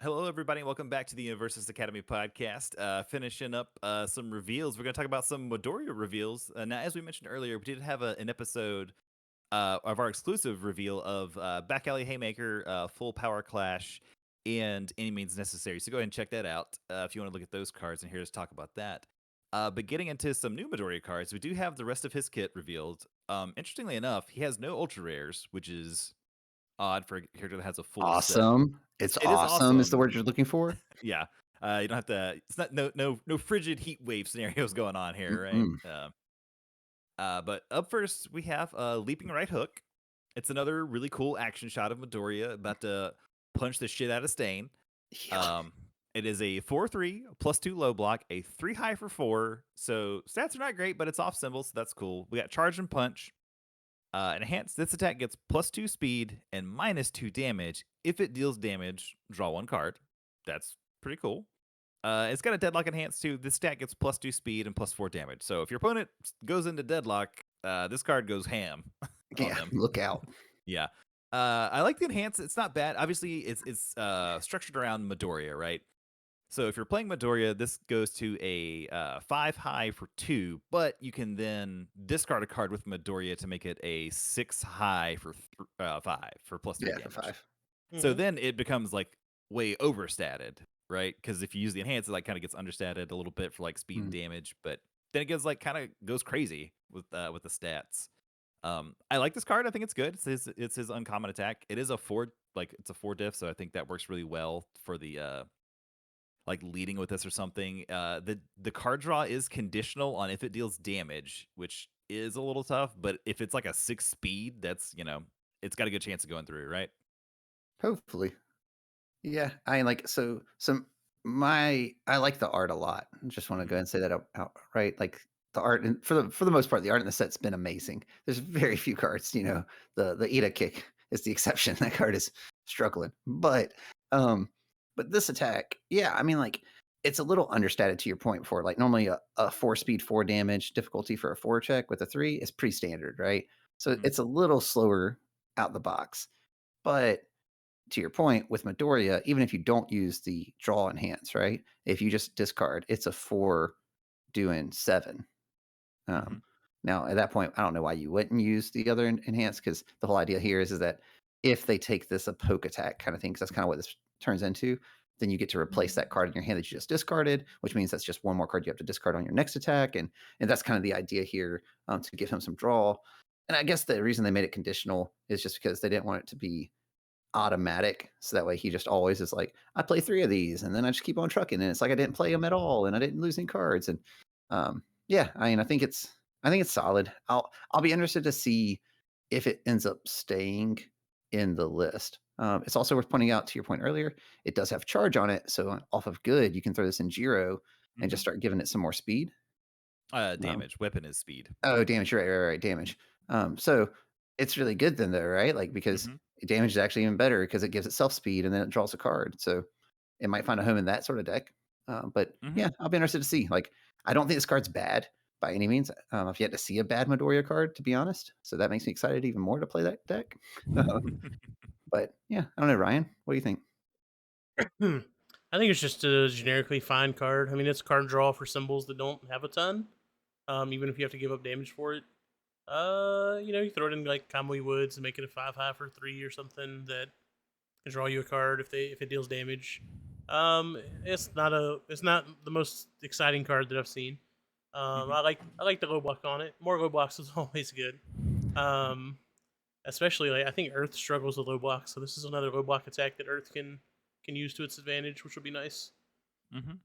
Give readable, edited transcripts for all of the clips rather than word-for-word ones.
Hello, everybody. Welcome back to the Universus Academy podcast. Finishing up some reveals. We're going to talk about some Midoriya reveals. Now, as we mentioned earlier, we did have an episode of our exclusive reveal of Back Alley Haymaker, Full Power Clash, and Any Means Necessary. So go ahead and check that out if you want to look at those cards and hear us talk about that. But getting into some new Midoriya cards, we do have the rest of his kit revealed. Interestingly enough, he has no ultra rares, which is odd for a character that has a full set. Awesome. It's It is awesome is the awesome. word you're looking for? Yeah. You don't have to. It's not no frigid heat wave scenarios going on here, right? Mm-mm. But up first we have leaping right hook. It's another really cool action shot of Midoriya about to punch the shit out of Stain. Yeah. Um, it is a 4/3 +2 low block, a 3 high for 4. So stats are not great, but it's off symbol, so that's cool. We got charge and punch. Enhanced, this attack gets +2 speed and -2 damage. If it deals damage, draw one card. That's pretty cool. It's got a deadlock enhanced too. This stat gets +2 speed and +4 damage. So if your opponent goes into deadlock, this card goes ham on Yeah, them. look out. Yeah. I like the enhance. It's not bad. Obviously, it's structured around Midoriya, right? So if you're playing Midoriya, this goes to a 5 high for 2, but you can then discard a card with Midoriya to make it a 6 high for 5 for +3 Yeah, for damage. 5. So Mhm. then it becomes like way overstated, right? Because if you use the enhance, it like kind of gets understated a little bit for like speed and Mm. damage, but then it gets like kind of goes crazy with the stats. I like this card. I think it's good. It's his uncommon attack. It is a 4, like it's a 4 diff, so I think that works really well for the like leading with this or something. The card draw is conditional on if it deals damage, which is a little tough. But if it's like a 6 speed, that's it's got a good chance of going through, right? Hopefully. Yeah, I like so I like the art a lot. I just want to go Mhm. ahead and say that outright. Like the art, and for the most part, the art in the set's been amazing. There's very few cards, the Ida kick is the exception. That card is struggling, um, but this attack, yeah, I mean, like it's a little understated to your point before. Like normally a 4 speed 4 damage difficulty for a 4 check with a 3 is pretty standard, right? So Mhm. it's a little slower out the box, but to your point with Midoriya, even if you don't use the draw enhance, right? If you just discard, it's a 4 doing 7. Um, Mhm. Now at that point, I don't know why you wouldn't use the other enhance, because the whole idea here is that if they take this a poke attack kind of thing, because that's kind of what this turns into, then you get to replace that card in your hand that you just discarded, which means that's just one more card you have to discard on your next attack, and that's kind of the idea here, to give him some draw. And I guess the reason they made it conditional is just because they didn't want it to be automatic, so that way he just always is like, I play 3 of these and then I just keep on trucking, and it's like I didn't play them at all and I didn't lose any cards. And yeah, I mean, I think it's solid. I'll be interested to see if it ends up staying in the list. It's also worth pointing out, to your point earlier, it does have charge on it, so off of good you can throw this in Jiro and just Mhm. start giving it some more speed. um, Damage. Weapon is speed. Oh, damage, right, damage. So it's really good then though, right? Like, because Mhm. damage is actually even better because it gives itself speed and then it draws a card. So it might find a home in that sort of deck. But Mhm. yeah, I'll be interested to see. Like, I don't think this card's bad by any means. I've yet to see a bad Midoriya card, to be honest. So that makes me excited even more to play that deck. But yeah, I don't know, Ryan. What do you think? I think it's just a generically fine card. I mean, it's a card draw for symbols that don't have a ton. Even if you have to give up damage for it. You throw it in like Kamui Woods and make it a 5 high for 3 or something that can draw you a card if it deals damage. It's not the most exciting card that I've seen. Mhm. I like the low block on it. More low blocks is always good. Um, Especially like I think Earth struggles with low blocks, so this is another low block attack that Earth can use to its advantage, which will be nice. Mhm.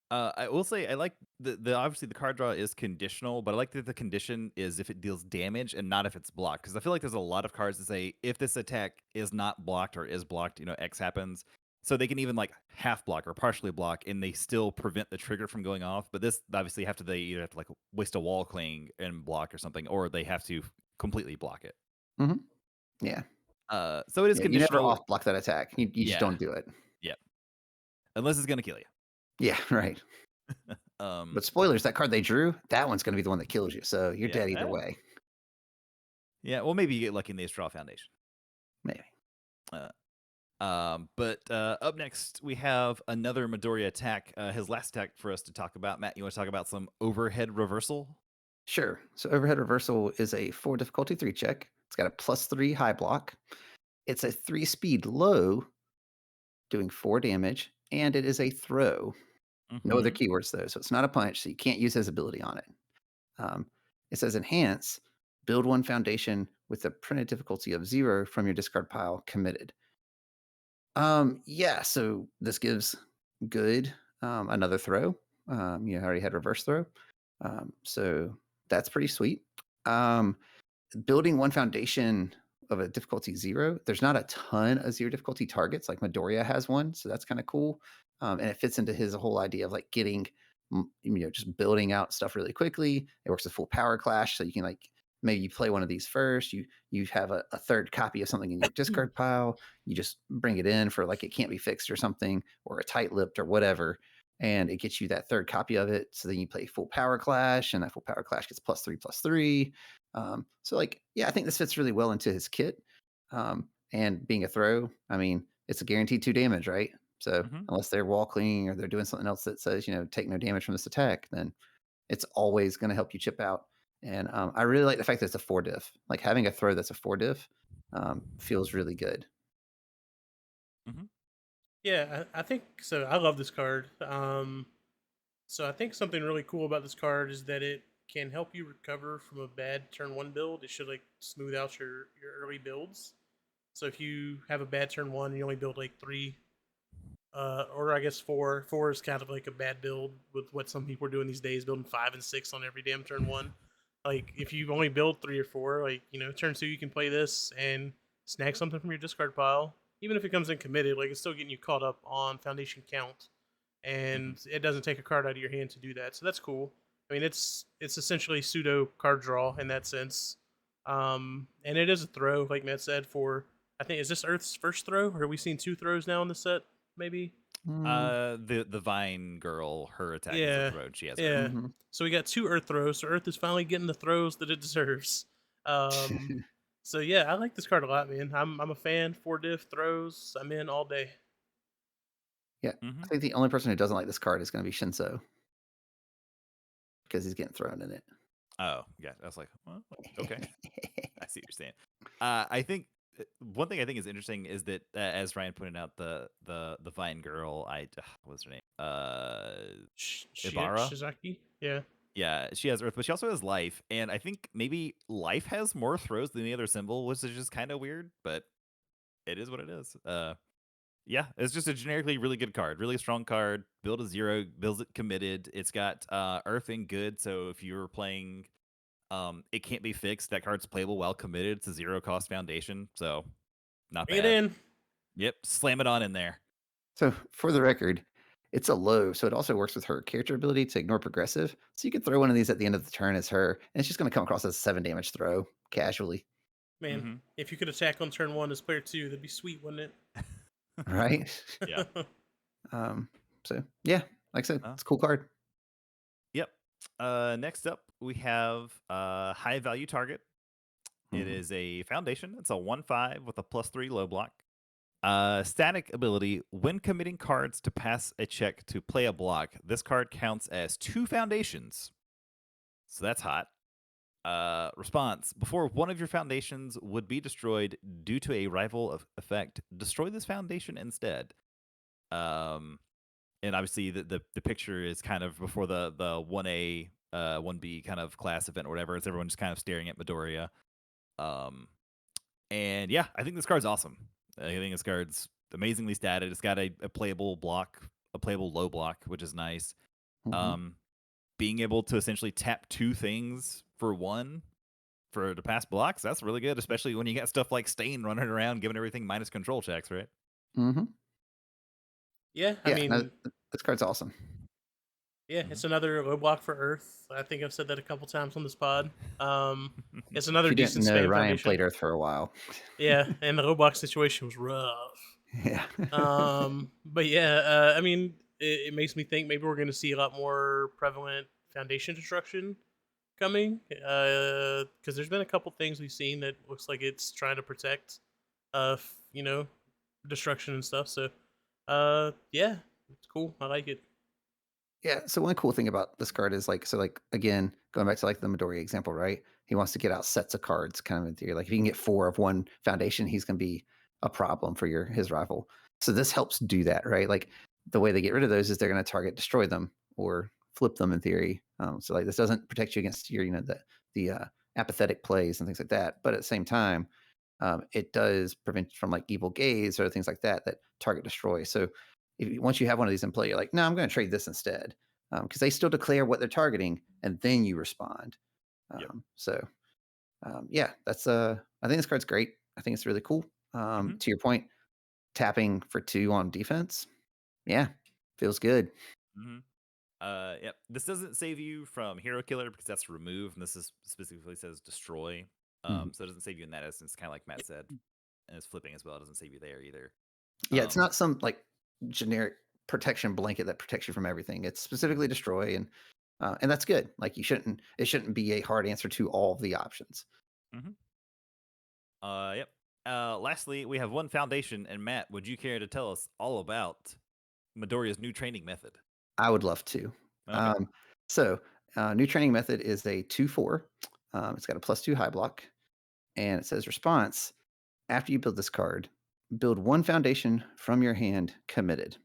I will say I like the obviously the card draw is conditional, but I like that the condition is if it deals damage and not if it's blocked. Because I feel like there's a lot of cards that say if this attack is not blocked or is blocked, X happens. So they can even like half block or partially block, and they still prevent the trigger from going off. But this obviously they either have to like waste a wall cling and block or something, or they have to completely block it. Hmm. Yeah. So it is Yeah. You never conditional. off block that attack. You just Yeah, don't do it. yeah. Unless it's gonna kill you. Yeah. Right. Um, But spoilers, that card they drew, that one's going to be the one that kills you. So you're yeah, dead either way. yeah. Well, maybe you get lucky and they just draw a foundation. Maybe. Uh, But up next, we have another Midoriya attack. His last attack for us to talk about. Matt, you want to talk about some overhead reversal? Sure. So overhead reversal is a 4 difficulty 3 check. It's got a +3 high block. It's a 3 speed low, doing 4 damage, and it is a throw. No other Mm-hmm. keywords though, so it's not a punch, so you can't use his ability on it. Um, it says enhance, build one foundation with a printed difficulty of 0 from your discard pile committed. Yeah, so this gives good another throw. You already had reverse throw. So that's pretty sweet. Building one foundation of a difficulty 0, there's not a ton of 0 difficulty targets. Like Midoriya has one, so that's kind of cool. And it fits into his whole idea of like getting, just building out stuff really quickly. It works with full power clash, so you can like maybe you play one of these first. You have a third copy of something in your discard pile. You just bring it in for like it can't be fixed or something, or a tight lipped or whatever, and it gets you that third copy of it. So then you play full power clash, and that full power clash gets +3/+3. So like, yeah, I think this fits really well into his kit. And being a throw, I mean, it's a guaranteed 2 damage, right? So Mm-hmm. unless they're wall clinging or they're doing something else that says, take no damage from this attack, then it's always going to help you chip out. And I really like the fact that it's a 4 diff. Like having a throw that's a 4 diff feels really good. Mm-hmm. Yeah, I think so. I love this card. So I think something really cool about this card is that it can help you recover from a bad turn one build. It should like smooth out your early builds. So if you have a bad turn one, and you only build like three, or I guess four. Four is kind of like a bad build with what some people are doing these days, building 5 and 6 on every damn turn one. Like if you only build 3 or 4, like turn two you can play this and snag something from your discard pile. Even if it comes in committed, like it's still getting you caught up on foundation count, Mm-hmm. and it doesn't take a card out of your hand to do that. So that's cool. I mean, it's essentially pseudo card draw in that sense. And it is a throw, like Matt said. For I think is this Earth's first throw, or have we seen 2 throws now in the set? Maybe. Mm, The Vine girl, her attack is a Yeah, throw. And she has Earth. yeah. hmm So we got 2 Earth throws. So Earth is finally getting the throws that it deserves. Um, so yeah, I like this card a lot, man. I'm a fan. 4 diff throws. I'm in all day. Yeah, Mm-hmm. I think the only person who doesn't like this card is going to be Shinso because he's getting thrown in it. Oh, yeah. I was like, well, okay. I see what you're saying. I think one thing I think is interesting is that as Ryan pointed out, the Vine girl, what's her name? Ibarra. Shizaki. Yeah. Yeah, she has Earth, but she also has Life, and I think maybe Life has more throws than the other symbol, which is just kind of weird, but it is what it is. Yeah, it's just a generically really good card, really strong card. Build a 0, builds it committed. It's got Earth and good, so if you're playing it can't be fixed. That card's playable while committed. It's a 0 cost foundation, so not Bring it bad. in. Yep, slam it on in there. So for the record, it's a low, so it also works with her character ability to ignore progressive. So you could throw one of these at the end of the turn as her, and it's just going to come across as a 7 damage throw casually, Man, Mm-hmm. if you could attack on turn one as player two, that'd be sweet, wouldn't right? Yeah. it? So yeah, like I said, Uh, it's a cool card. yep. Next up, we have high value target. It Mhm. is a foundation. It's a 1/5 with a +3 low block. Static ability. When committing cards to pass a check to play a block, this card counts as 2 foundations. So that's hot. Response. Before one of your foundations would be destroyed due to a rival effect, destroy this foundation instead. Um, and obviously the picture is kind of before the 1A, 1B kind of class event or whatever. It's everyone just kind of staring at Midoriya. Um, and yeah, I think this card's awesome. I think this card's amazingly statted. It's got a playable block, a playable low block, which is nice. Mhm. Um, being able to essentially tap 2 things for 1 for to pass blocks, that's really good, especially when you got stuff like Stain running around giving everything minus control checks, right? Mhm. Yeah, I Yeah, no, mean, this card's awesome. yeah, Mhm. it's another low block for Earth. I think I've said that a couple times on this pod. It's If another you didn't decent know, spam Ryan foundation. played Earth for a while. Yeah, and the low block situation was rough. Yeah. But yeah, I mean, it makes me think maybe we're going to see a lot more prevalent foundation destruction coming. Because there's been a couple things we've seen that looks like it's trying to protect, uh, f- you know, destruction and stuff. So, yeah, it's cool. I like it. Yeah. So one cool thing about this card is like again, going back to like the Midoriya example, right? He wants to get out sets of cards, kind of in theory. Like if you can get 4 of one foundation, he's going to be a problem for his rival. So this helps do that, right? Like the way they get rid of those is they're going to target destroy them or flip them in theory. So like this doesn't protect you against your the apathetic plays and things like that. But at the same time, it does prevent from like evil gaze or things like that that target destroy. So once you have one of these in play, you're like, no, I'm going to trade this instead, because they still declare what they're targeting and then you respond. Yep. So yeah, that's I think this card's great. I think it's really cool. To your point, tapping for 2 on defense, yeah, feels good. Yep. This doesn't save you from Hero Killer because that's removed, and this is specifically says destroy. So it doesn't save you in that essence, kind of like Matt said. And it's flipping as well. It doesn't save you there either. Yeah, it's not some like generic protection blanket that protects you from everything. It's specifically destroy, and that's good. Like it shouldn't be a hard answer to all of the options. Yep. Lastly, we have one foundation, and Matt, would you care to tell us all about Midoriya's new training method? I would love to. Okay. So, new training method is a 2/4. It's got a +2 high block, and it says response. After you build this card, build 1 foundation from your hand committed.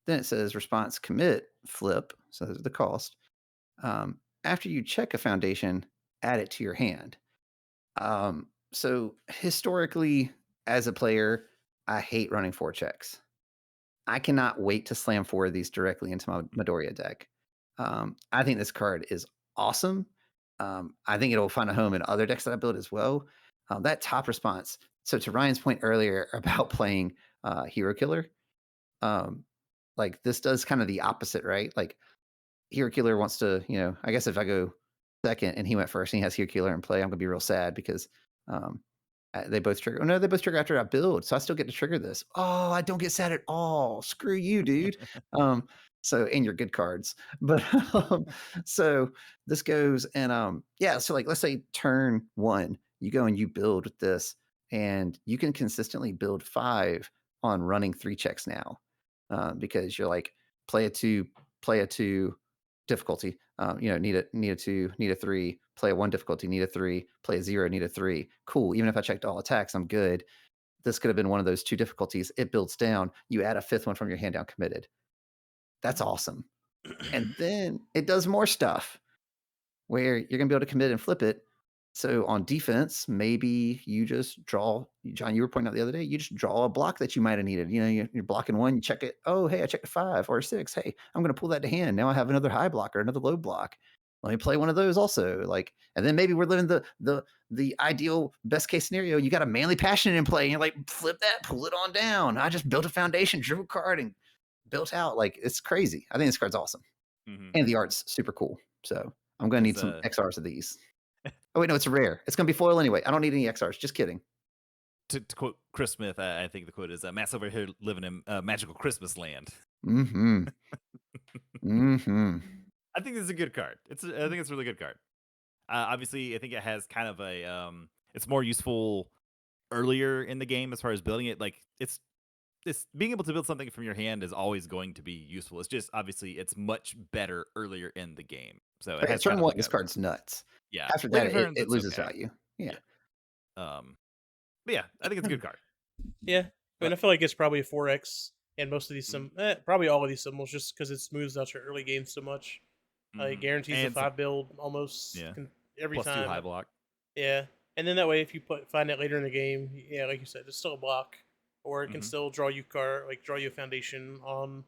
Then it says response commit flip. So there's the cost. After you check a foundation, add it to your hand. So historically, as a player, I hate running 4 checks. I cannot wait to slam 4 of these directly into my Midoriya deck. I think this card is awesome. I think it'll find a home in other decks that I build as well. That top response. So to Ryan's point earlier about playing Hero Killer, like this does kind of the opposite, right? Like Hero Killer wants to, I guess if I go second and he went first and he has Hero Killer in play, I'm gonna be real sad because they both trigger. Oh no, they both trigger after I build, so I still get to trigger this. Oh, I don't get sad at all. Screw you, dude. So and your good cards, but so this goes and yeah. So like let's say turn 1, you go and you build with this, and you can consistently build 5 on running 3 checks now, because you're like play a 2 difficulty. Need a 2, need a 3, play a 1 difficulty, need a 3, play a 0, need a 3. Cool. Even if I checked all attacks, I'm good. This could have been one of those 2 difficulties. It builds down. You add a 5th one from your hand down committed. That's awesome. And then it does more stuff where you're going to be able to commit and flip it. So on defense, maybe you just draw. John, you were pointing out the other day, you just draw a block that you might have needed. You're blocking 1, you check it. Oh, hey, I checked a 5 or a 6. Hey, I'm going to pull that to hand. Now I have another high block or another low block. Let me play one of those also. And then maybe we're living the ideal best case scenario. You got a manly passion in play, and you're like, flip that, pull it on down. I just built a foundation, drew a card, and built out. Like it's crazy. I think this card's awesome, and the art's super cool. So I'm going to need some XRs of these. Oh wait, no, it's rare. It's gonna be foil anyway. I don't need any XRs. Just kidding. To quote Chris Smith, I think the quote is, "Matt's over here living in magical Christmas land." Mm-hmm. Mm-hmm. I think this is a good card. I think it's a really good card. Obviously, I think it has kind of a it's more useful earlier in the game as far as building it. Like it's being able to build something from your hand is always going to be useful. It's just obviously it's much better earlier in the game. So it has turn kind of 1, like this card's nuts. Yeah. After that, turns, it it's loses okay. value. Yeah. But yeah, I think it's a good card. Yeah, I mean, I feel like it's probably a 4x, and most of these probably all of these symbols, just because it smooths out your early game so much. It guarantees And a 5 build almost every plus time. 2 high block. Yeah, and then that way, if you find it later in the game, yeah, like you said, it's still a block, or it can still draw you draw you a foundation on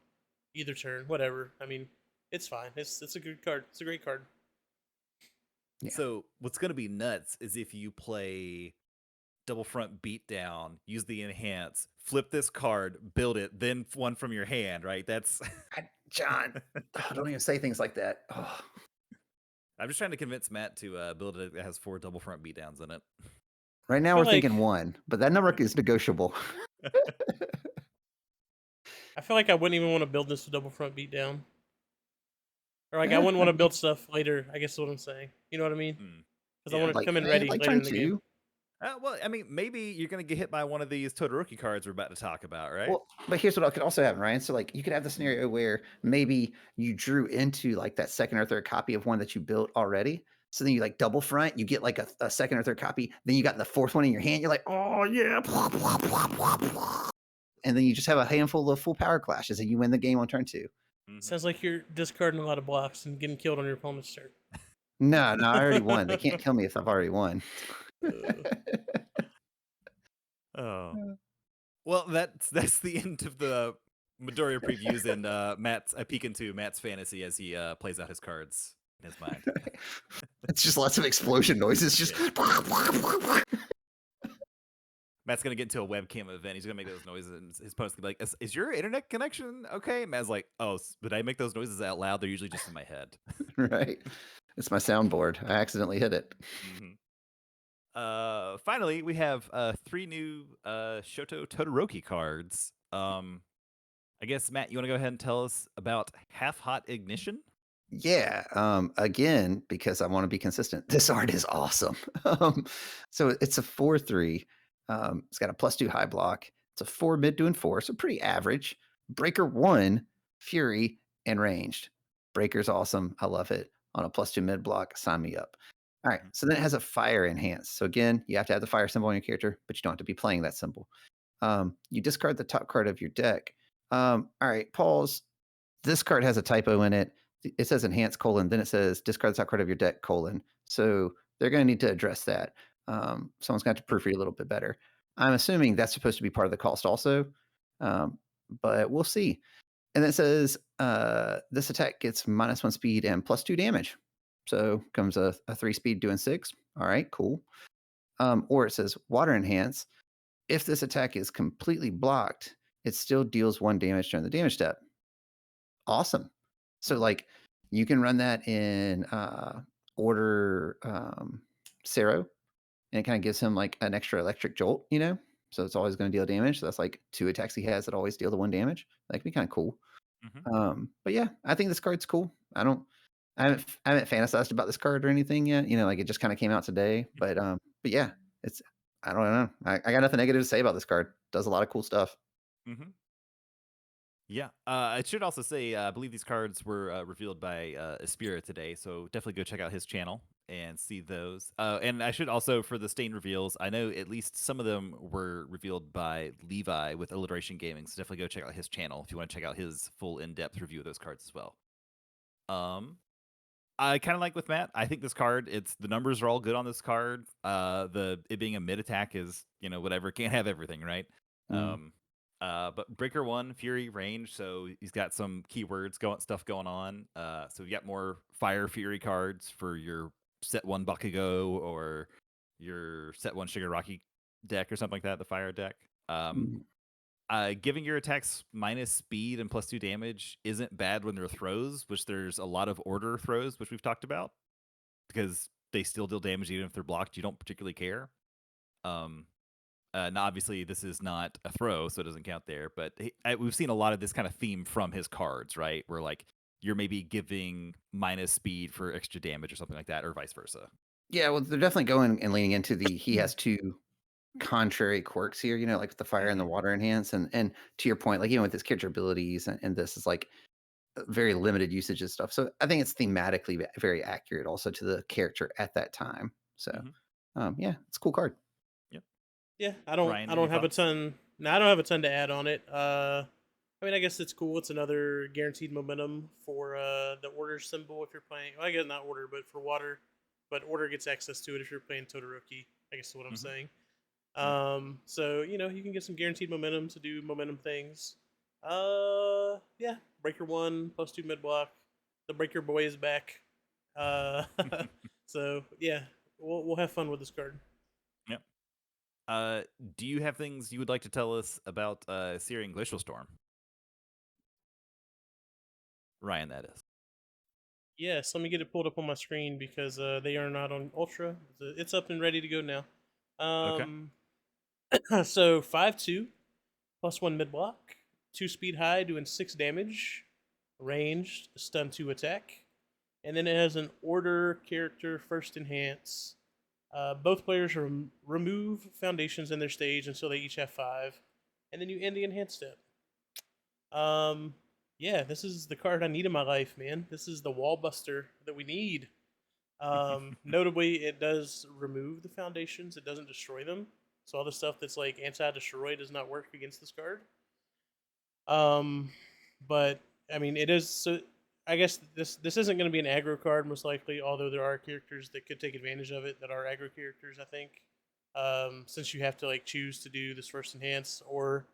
either turn, whatever. I mean, it's fine. It's a good card. It's a great card. Yeah. So what's gonna be nuts is if you play double front beatdown, use the enhance, flip this card, build it, then 1 from your hand, right? That's John. Don't even say things like that. Oh. I'm just trying to convince Matt to build it that has 4 double front beatdowns in it. Right now we're thinking 1, but that number is negotiable. I feel like I wouldn't even want to build this with double front beatdown. Or I wouldn't want to build stuff later, I guess is what I'm saying. You know what I mean? Because I want it to come in ready later in the game. Well, I mean, maybe you're gonna get hit by one of these Todoroki cards we're about to talk about, right? Well, but here's what could also happen, Ryan. So, like, you could have the scenario where maybe you drew into like that second or third copy of one that you built already. So then you like double front, you get like a second or third copy. Then you got the fourth one in your hand. You're like, oh yeah, and then you just have a handful of full power clashes, and you win the game on turn 2. Sounds like you're discarding a lot of blocks and getting killed on your opponent's turn. No, I already won. They can't kill me if I've already won. Oh. Well, that's the end of the Midoriya previews and Matt's a peek into Matt's fantasy as he plays out his cards in his mind. It's just lots of explosion noises. Just Matt's gonna get into a webcam event. He's gonna make those noises, and his opponent's gonna be like, "Is your internet connection okay?" Matt's like, "Oh, did I make those noises out loud? They're usually just in my head." right. It's my soundboard. I accidentally hit it. Finally, we have 3 new Shoto Todoroki cards. I guess Matt, you want to go ahead and tell us about Half Hot Ignition? Yeah. Again, because I want to be consistent. This art is awesome. So it's a 4/3. It's got a +2 high block. It's a 4 mid to enforce, so pretty average. Breaker 1, Fury, and ranged. Breaker's awesome. I love it. On a +2 mid block, sign me up. All right. So then it has a fire enhance. So again, you have to have the fire symbol on your character, but you don't have to be playing that symbol. You discard the top card of your deck. All right, pause. This card has a typo in it. It says enhance : then it says discard the top card of your deck : so they're going to need to address that. Someone's going to have to proofread a little bit better. I'm assuming that's supposed to be part of the cost also, but we'll see. And it says this attack gets -1 speed and +2 damage. So comes a 3 speed doing 6. All right, cool. Or it says water enhance. If this attack is completely blocked, it still deals 1 damage during the damage step. Awesome. So like you can run that in order Cero, and it kind of gives him like an extra electric jolt, so it's always going to deal damage. So that's like 2 attacks he has that always deal the 1 damage. That could be kind of cool. But yeah, I think this card's cool. I haven't fantasized about this card or anything yet. Like it just kind of came out today. But yeah, I don't know. I got nothing negative to say about this card. Does a lot of cool stuff. Yeah. I should also say, I believe these cards were revealed by Aspira today, so definitely go check out his channel and see those. And I should also, for the Stain reveals, I know at least some of them were revealed by Levi with Alliteration Gaming, so definitely go check out his channel if you want to check out his full in-depth review of those cards as well. I kind of like with Matt. I think this card, the numbers are all good on this card. It being a mid attack is, whatever. Can't have everything, right? But Breaker 1, Fury, range, so he's got some keywords stuff going on. So you got more Fire Fury cards for your set 1 Bakugo or your set 1 Shigaraki deck or something like that, the fire deck. Giving your attacks minus speed and +2 damage isn't bad when they're throws, which there's a lot of order throws, which we've talked about, because they still deal damage even if they're blocked. You don't particularly care. Now, obviously, this is not a throw, so it doesn't count there. But we've seen a lot of this kind of theme from his cards, right? Where like you're maybe giving minus speed for extra damage or something like that, or vice versa. Yeah, well, they're definitely going and leaning into he has 2 contrary quirks here, like the fire and the water enhance. And to your point, like with his character abilities and this is like very limited usage and stuff. So I think it's thematically very accurate also to the character at that time. So yeah, it's a cool card. Yeah, I don't have a ton. No, I don't have a ton to add on it. I mean, I guess it's cool. It's another guaranteed momentum for the order symbol if you're playing. Well, I guess not order, but for water. But order gets access to it if you're playing Todoroki. I guess is what I'm saying. So you can get some guaranteed momentum to do momentum things. Yeah, Breaker 1 +2 mid block. The Breaker boy is back. So yeah, we'll have fun with this card. Do you have things you would like to tell us about Syrian Glacial Storm? Ryan, that is. Yes, let me get it pulled up on my screen because they are not on Ultra. It's up and ready to go now. So 5/2 +1 mid block, 2 speed high, doing 6 damage, ranged, stun 2 attack, and then it has an order character first enhance. Both players remove foundations in their stage until they each have 5, and then you end the enhanced step. Um, yeah, this is the card I need in my life, man. This is the wall buster that we need. Notably, it does remove the foundations. It doesn't destroy them. So all the stuff that's like anti-destroy does not work against this card. Um, but I mean, it is. So I guess this isn't going to be an aggro card most likely. Although there are characters that could take advantage of it that are aggro characters. I think. Since you have to like choose to do this first enhance or,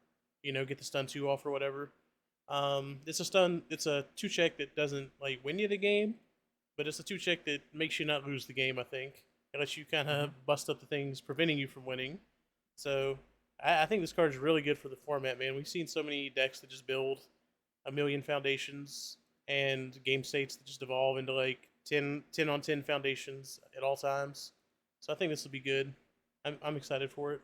get the stun 2 off or whatever. It's a stun. It's a 2-check that doesn't like win you the game, but it's a 2-check that makes you not lose the game. I think, unless you kind of bust up the things preventing you from winning. So I think this card is really good for the format, man. We've seen so many decks that just build a million foundations and game states that just evolve into like 10 on 10 foundations at all times. So I think this will be good. I'm excited for it.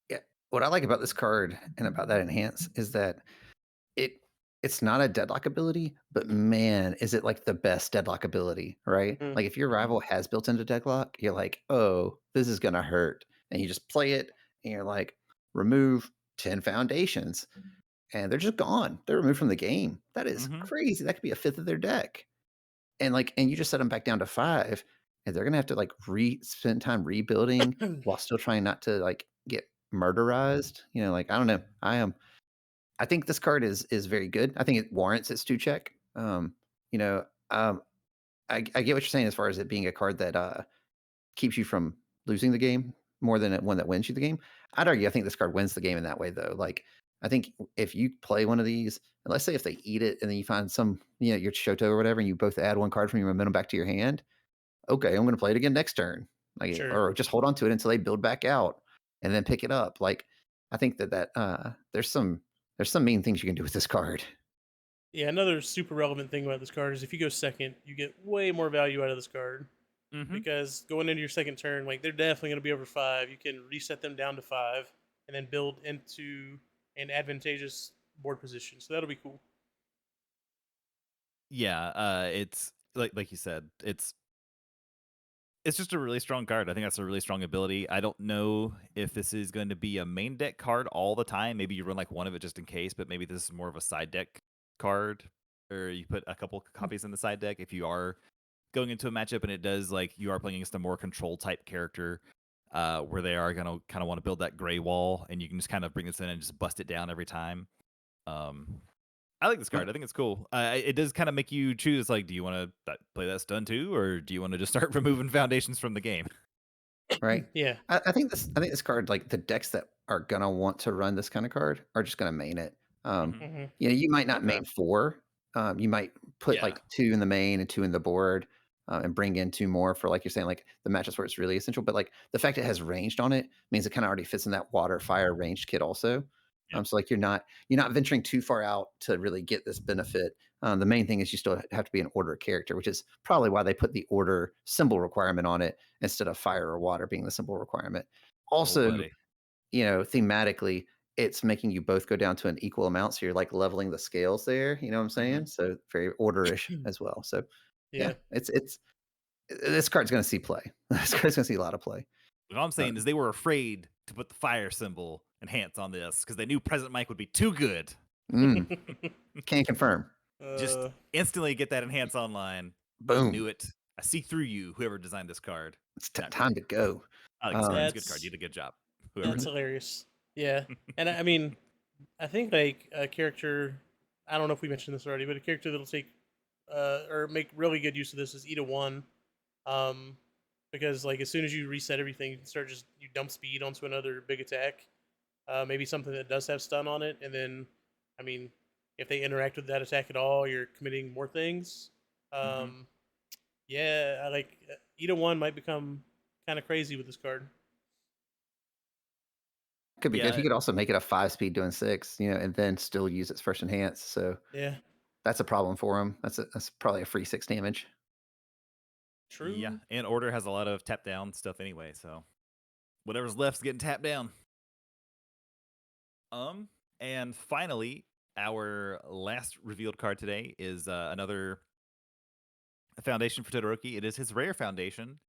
Yeah. What I like about this card and about that enhance is that it's not a deadlock ability, but man, is it like the best deadlock ability, right? Mm. Like if your rival has built into deadlock, you're like, oh, this is gonna hurt. And you just play it and you're like, remove 10 foundations. And they're just gone. They're removed from the game. That is crazy. That could be a fifth of their deck. And you just set them back down to 5, and they're gonna have to like spend time rebuilding while still trying not to like get murderized. Like I don't know. I think this card is very good. I think it warrants its 2-check. You know, I get what you're saying as far as it being a card that keeps you from losing the game more than one that wins you the game. I'd argue I think this card wins the game in that way though. Like I think if you play one of these, and let's say if they eat it and then you find some, your Shoto or whatever, and you both add one card from your momentum back to your hand, okay, I'm going to play it again next turn. Like, Sure. or just hold on to it until they build back out and then pick it up. Like, I think that there's some mean things you can do with this card. Yeah, another super relevant thing about this card is if you go second, you get way more value out of this card. Because going into your second turn, like they're definitely going to be over 5. You can reset them down to 5 and then build into an advantageous board position. So that'll be cool. Yeah, it's like you said, it's just a really strong card. I think that's a really strong ability. I don't know if this is going to be a main deck card all the time. Maybe you run like one of it just in case, but maybe this is more of a side deck card, or you put a couple copies in the side deck if you are going into a matchup and it does like you are playing against a more control type character, where they are gonna kind of want to build that gray wall, and you can just kind of bring this in and just bust it down every time. I like this card. I think it's cool. It does kind of make you choose, like, do you want to play that stun too, or do you want to just start removing foundations from the game? Right. Yeah. I think this card, like the decks that are gonna want to run this kind of card are just gonna main it. You might not Okay. main 4. You might put Yeah. like 2 in the main and 2 in the board, and bring in 2 more for like you're saying, like the matchups where it's really essential. But like the fact it has ranged on it means it kind of already fits in that water fire ranged kit also. Yep. So like you're not venturing too far out to really get this benefit. The main thing is you still have to be an order character, which is probably why they put the order symbol requirement on it instead of fire or water being the symbol requirement. Also, buddy. thematically, it's making you both go down to an equal amount. So you're like leveling the scales there. You know what I'm saying? So very orderish as well. So yeah, it's this card's going to see play. This card's going to see a lot of play. What I'm saying is they were afraid to put the fire symbol enhance on this because they knew Present Mike would be too good. Can't confirm. Just instantly get that enhance online. Boom. Knew it. I see through you, whoever designed this card. It's time to go. I like this card. It's a good card. You did a good job. That's hilarious. Yeah. And I mean, I think like a character, I don't know if we mentioned this already, but a character that'll take or make really good use of this is Ida 1. Because like as soon as you reset everything, you can start you dump speed onto another big attack. Maybe something that does have stun on it, and then I mean, if they interact with that attack at all, you're committing more things. Yeah, I like Ida 1 might become kind of crazy with this card. Could be good. He could also make it a 5-speed doing 6, and then still use its first enhance. So yeah, that's a problem for him. That's probably a free 6 damage. True. Yeah, and Order has a lot of tap down stuff anyway, so whatever's left's getting tapped down. And finally, our last revealed card today is another foundation for Todoroki. It is his rare foundation.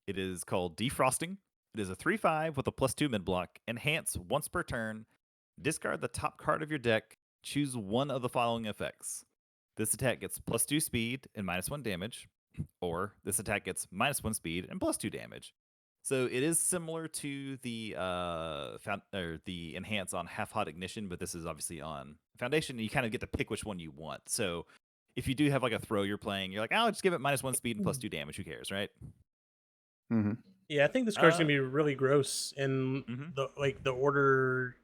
It is called Defrosting. It is a 3/5 with a +2 mid block. Enhance once per turn. Discard the top card of your deck. Choose one of the following effects. This attack gets +2 speed and -1 damage, or this attack gets -1 speed and +2 damage. So it is similar to the the enhance on Half Hot Ignition, but this is obviously on Foundation, and you kind of get to pick which one you want. So if you do have like a throw you're playing, you're like, I'll just give it -1 speed and +2 damage. Who cares, right? Mm-hmm. Yeah, I think this card's gonna be really gross in Mhm. the order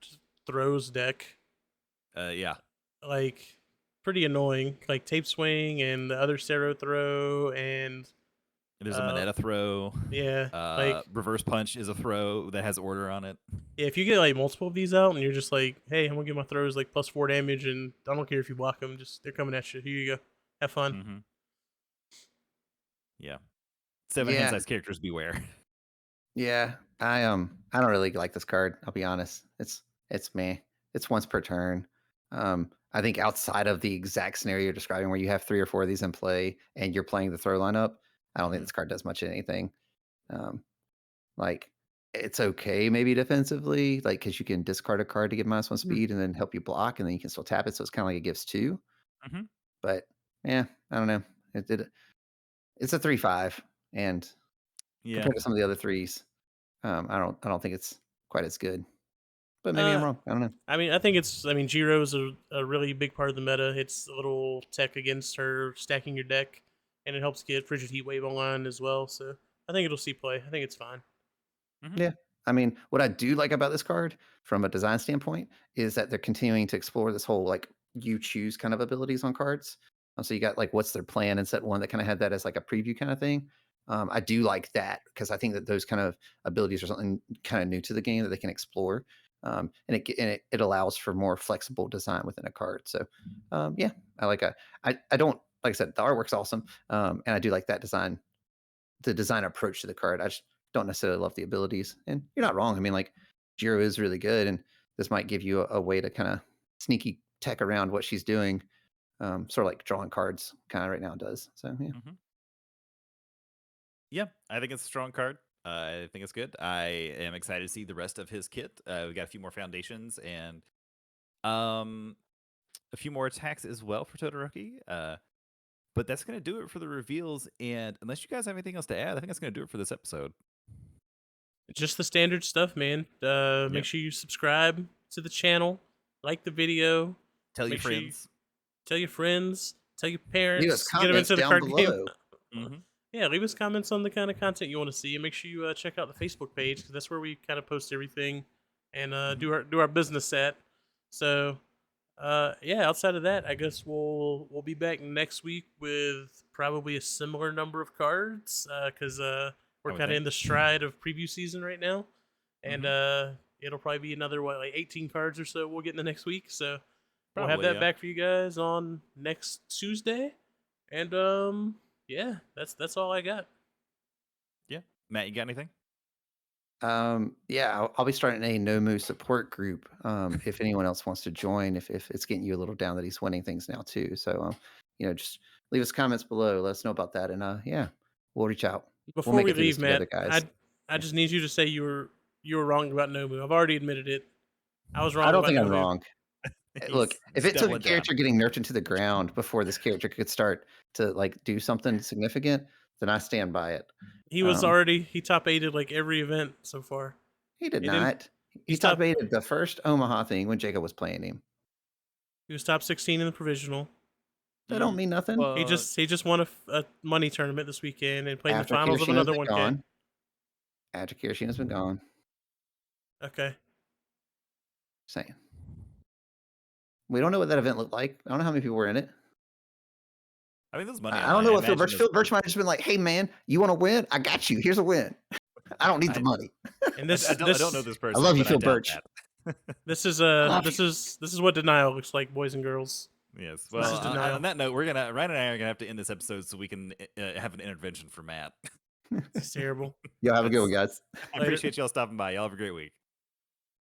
throws deck. Yeah. Like pretty annoying. Like tape swing and the other Cero throw and There's a Moneta throw. yeah, like Reverse Punch is a throw that has order on it. yeah, if you get like multiple of these out and you're just like, hey, I'm gonna get my throws like +4 damage and I don't care if you block them, just they're coming at you. Here you go, have fun. Mm-hmm. Yeah. 7 Yeah. hand-sized characters beware. Yeah, I don't really like this card. I'll be honest. It's meh. It's once per turn. I think outside of the exact scenario you're describing, where you have 3 or 4 of these in play and you're playing the throw lineup, I don't think this card does much of anything. Like it's okay maybe defensively, like because you can discard a card to get -1 speed and then help you block, and then you can still tap it. So it's kind of like it gives 2. Mhm. But yeah, I don't know. It's a 3/5, and Yeah. compared to some of the other 3s, I don't think it's quite as good. But maybe I'm wrong. I don't know. I mean, I think Jiro's a really big part of the meta. It's a little tech against her stacking your deck, and it helps get Frigid Heat Wave online as well. So I think it'll see play. I think it's fine. Mhm. Yeah. I mean, what I do like about this card from a design standpoint is that they're continuing to explore this whole like you choose kind of abilities on cards. So you got like what's their plan in set 1 that kind of had that as like a preview kind of thing. I do like that because I think that those kind of abilities are something kind of new to the game that they can explore. And it allows for more flexible design within a card. So yeah, I don't, like I said, the artwork's awesome. And I do like that design, the design approach to the card. I just don't necessarily love the abilities. And you're not wrong. I mean, like Jiro is really good, and this might give you a way to kind of sneaky tech around what she's doing. Sort of like drawing cards kind of right now does. So yeah. Mhm. Yeah, I think it's a strong card. I think it's good. I am excited to see the rest of his kit. We got a few more foundations and a few more attacks as well for Todoroki. But that's going to do it for the reveals. And unless you guys have anything else to add, I think that's going to do it for this episode. Just the standard stuff, man. Make sure you subscribe to the channel, like the video, Tell your Make sure you- friends. tell your friends, tell your Leave us parents, get them comments into the down card below. game. Mhm. Yeah, leave us comments on the kind of content you want to see, and make sure you check out the Facebook page because that's where we kind of post everything and do our business at. So, yeah. Outside of that, I guess we'll be back next week with probably a similar number of cards because we're would kind of think. in the stride of preview season right now, and it'll probably be another like 18 cards or so we'll get in the next week. So we'll have Probably, that yeah. back for you guys on next Tuesday, and yeah, that's all I got. Yeah. Matt, you got anything? Yeah, I'll be starting a Nomu support group. If anyone else wants to join, if it's getting you a little down that he's winning things now too. So, just leave us comments below. Let us know about that, and yeah, we'll reach out. Before We'll make we it through this leave, Matt, together, guys. I just need you to say you were wrong about Nomu. I've already admitted it. I was wrong. I don't about think I'm Nomu. wrong. Look, He's if it took a doubling down. character getting nerfed into the ground before this character could start to like do something significant, then I stand by it. He was he top 8'd like every event so far. He did He didn't- not. He he's top top- 8'd the first Omaha thing when Jacob was playing him. He was top 16 in the provisional. That don't mean nothing. Well, He just won a money tournament this weekend and played in the After finals of Kirishina's another been 1K. gone. After Kirishina's been gone. Okay. Saying. We don't know what that event looked like. I don't know how many people were in it. I mean, those money. I don't know what Phil Birch. Phil Birch might have just been like, "Hey man, you want to win? I got you. Here's a win. I don't need the money." And this I don't know this person. I love you, but Phil doubt Birch. that. This is love this is what denial looks like, boys and girls. Yes. This Well, is denial. on that note, Ryan and I are gonna have to end this episode so we can have an intervention for Matt. It's terrible. Y'all have a good one, guys. I appreciate y'all stopping by. Y'all have a great week.